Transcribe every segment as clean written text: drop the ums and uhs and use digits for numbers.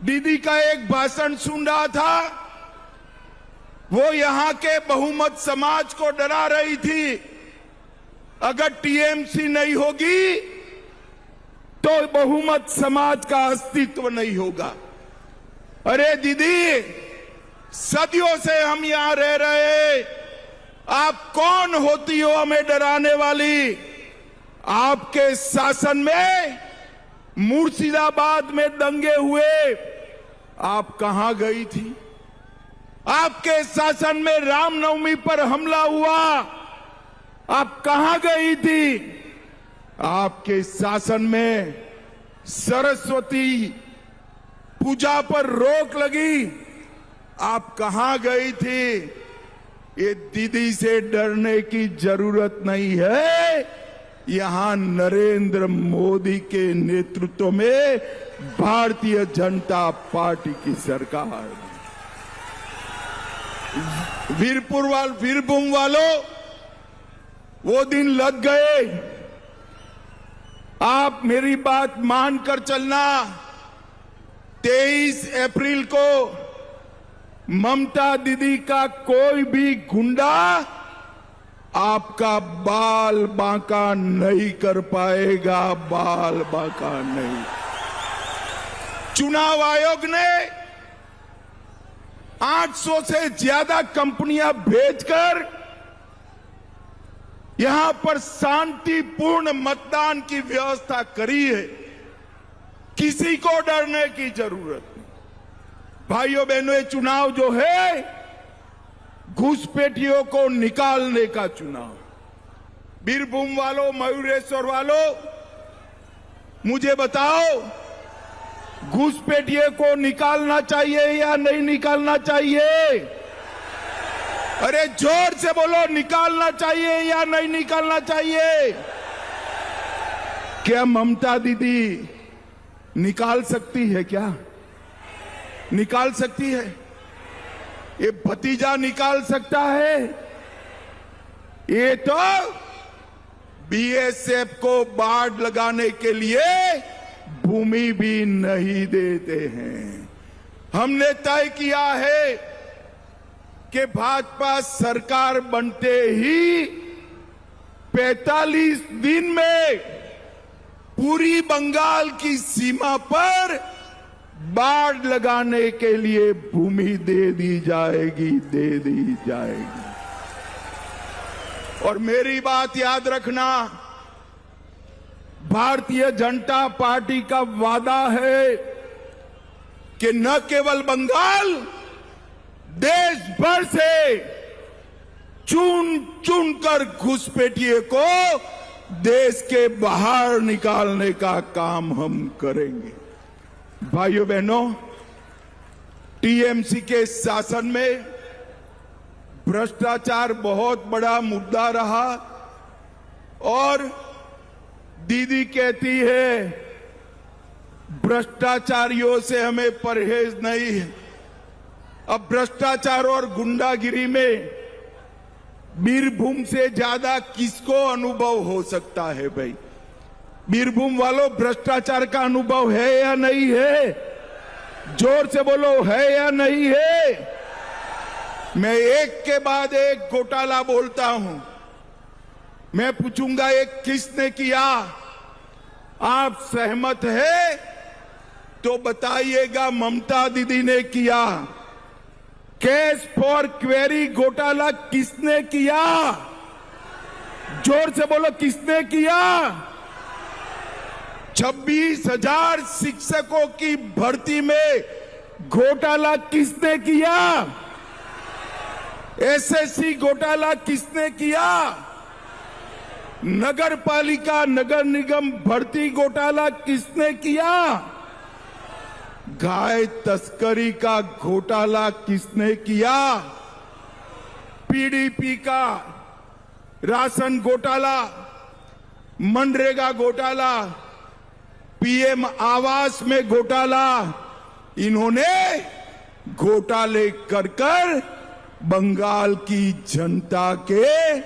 दीदी का एक भाषण सुन रहा था। वो यहां के बहुमत समाज को डरा रही थी, अगर टीएमसी नहीं होगी तो बहुमत समाज का अस्तित्व नहीं होगा। अरे दीदी, सदियों से हम यहां रह रहे, आप कौन होती हो हमें डराने वाली? आपके शासन में मुर्शिदाबाद में दंगे हुए, आप कहां गई थी? आपके शासन में रामनवमी पर हमला हुआ, आप कहां गई थी? आपके शासन में सरस्वती पूजा पर रोक लगी, आप कहां गई थी? ये दीदी से डरने की जरूरत नहीं है। यहां नरेंद्र मोदी के नेतृत्व में भारतीय जनता पार्टी की सरकार। वीरभूम वालों, वो दिन लग गए। आप मेरी बात मानकर चलना। 23 अप्रैल को ममता दीदी का कोई भी गुंडा आपका बाल बांका नहीं कर पाएगा, बाल बांका नहीं। चुनाव आयोग ने 800 से ज्यादा कंपनियां भेजकर यहां पर शांतिपूर्ण मतदान की व्यवस्था करी है। किसी को डरने की जरूरत नहीं। भाइयों बहनों, ये चुनाव जो है घुसपैठियों को निकालने का चुनाव। वीरभूम वालों, मयूरेश्वर वालों, मुझे बताओ, घुसपैठियों को निकालना चाहिए या नहीं निकालना चाहिए? अरे जोर से बोलो, निकालना चाहिए या नहीं निकालना चाहिए? क्या ममता दीदी निकाल सकती है? क्या निकाल सकती है? ये भतीजा निकाल सकता है? ये तो बीएसएफ को बाढ़ लगाने के लिए भूमि भी नहीं देते हैं। हमने तय किया है कि भाजपा सरकार बनते ही 45 दिन में पूरी बंगाल की सीमा पर बाढ़ लगाने के लिए भूमि दे दी जाएगी, दे दी जाएगी। और मेरी बात याद रखना, भारतीय जनता पार्टी का वादा है कि न केवल बंगाल, देश भर से चुन चुन कर घुसपैठियों को देश के बाहर निकालने का काम हम करेंगे। भाइयों बहनों, टीएमसी के शासन में भ्रष्टाचार बहुत बड़ा मुद्दा रहा और दीदी कहती है भ्रष्टाचारियों से हमें परहेज नहीं है। अब भ्रष्टाचार और गुंडागिरी में वीरभूम से ज्यादा किसको अनुभव हो सकता है? भाई वीरभूम वालों, भ्रष्टाचार का अनुभव है या नहीं है? जोर से बोलो, है या नहीं है? मैं एक के बाद एक घोटाला बोलता हूं। मैं पूछूंगा, एक किसने किया? आप सहमत है तो बताइएगा। ममता दीदी ने किया। कैश फॉर क्वेरी घोटाला किसने किया? जोर से बोलो, किसने किया? 26,000 शिक्षकों की भर्ती में घोटाला किसने किया? एसएससी घोटाला किसने किया? नगर पालिका, नगर निगम भर्ती घोटाला किसने किया? गाय तस्करी का घोटाला किसने किया? पीडीपी का राशन घोटाला, मनरेगा घोटाला, पीएम आवास में घोटाला, इन्होंने घोटाले कर कर बंगाल की जनता के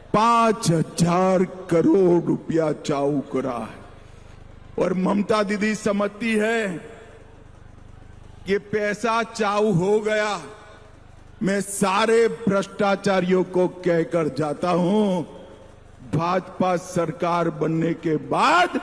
5,000 करोड़ रुपया चाऊ करा है। और ममता दीदी समझती है कि पैसा चाऊ हो गया। मैं सारे भ्रष्टाचारियों को कहकर जाता हूं, भाजपा सरकार बनने के बाद